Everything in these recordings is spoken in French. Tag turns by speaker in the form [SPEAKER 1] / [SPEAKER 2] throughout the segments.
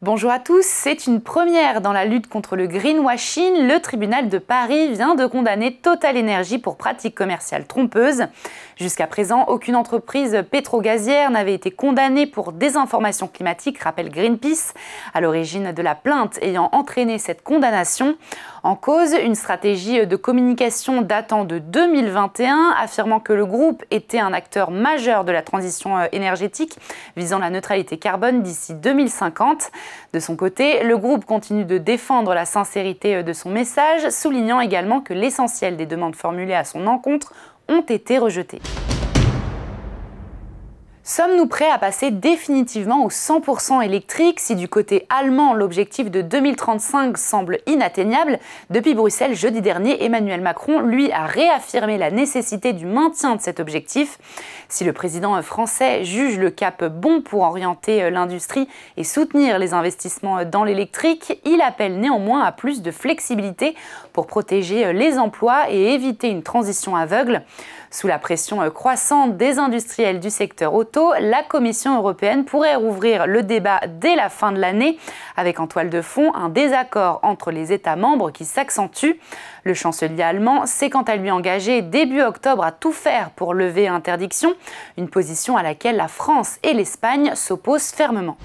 [SPEAKER 1] Bonjour à tous, c'est une première dans la lutte contre le greenwashing. Le tribunal de Paris vient de condamner Total Energy pour pratiques commerciales trompeuses. Jusqu'à présent, aucune entreprise pétrogazière n'avait été condamnée pour désinformation climatique, rappelle Greenpeace, à l'origine de la plainte ayant entraîné cette condamnation. En cause, une stratégie de communication datant de 2021, affirmant que le groupe était un acteur majeur de la transition énergétique, visant la neutralité carbone d'ici 2050. De son côté, le groupe continue de défendre la sincérité de son message, soulignant également que l'essentiel des demandes formulées à son encontre ont été rejetées. Sommes-nous prêts à passer définitivement au 100% électrique si du côté allemand l'objectif de 2035 semble inatteignable? Depuis Bruxelles, jeudi dernier, Emmanuel Macron, lui, a réaffirmé la nécessité du maintien de cet objectif. Si le président français juge le cap bon pour orienter l'industrie et soutenir les investissements dans l'électrique, il appelle néanmoins à plus de flexibilité pour protéger les emplois et éviter une transition aveugle. Sous la pression croissante des industriels du secteur auto, la Commission européenne pourrait rouvrir le débat dès la fin de l'année, avec en toile de fond un désaccord entre les États membres qui s'accentue. Le chancelier allemand s'est quant à lui engagé début octobre à tout faire pour lever l'interdiction, une position à laquelle la France et l'Espagne s'opposent fermement.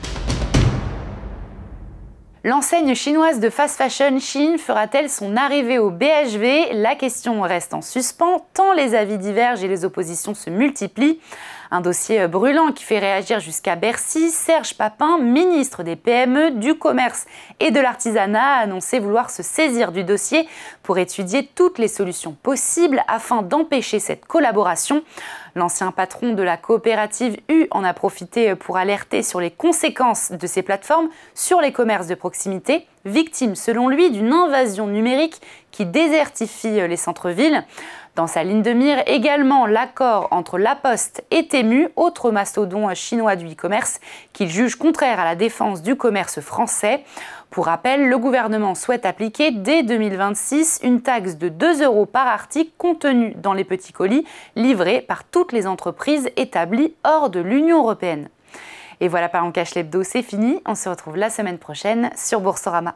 [SPEAKER 1] L'enseigne chinoise de fast fashion Shein fera-t-elle son arrivée au BHV? La question reste en suspens, tant les avis divergent et les oppositions se multiplient. Un dossier brûlant qui fait réagir jusqu'à Bercy. Serge Papin, ministre des PME, du commerce et de l'artisanat, a annoncé vouloir se saisir du dossier pour étudier toutes les solutions possibles afin d'empêcher cette collaboration. L'ancien patron de la coopérative U en a profité pour alerter sur les conséquences de ces plateformes sur les commerces de proximité, victimes selon lui d'une invasion numérique qui désertifie les centres-villes. Dans sa ligne de mire également l'accord entre La Poste et Temu, autre mastodon chinois du e-commerce, qu'il juge contraire à la défense du commerce français. Pour rappel, le gouvernement souhaite appliquer dès 2026 une taxe de 2 € par article contenu dans les petits colis livrés par toutes les entreprises établies hors de l'Union européenne. Et voilà, Parlons Cash l'hebdo, c'est fini. On se retrouve la semaine prochaine sur Boursorama.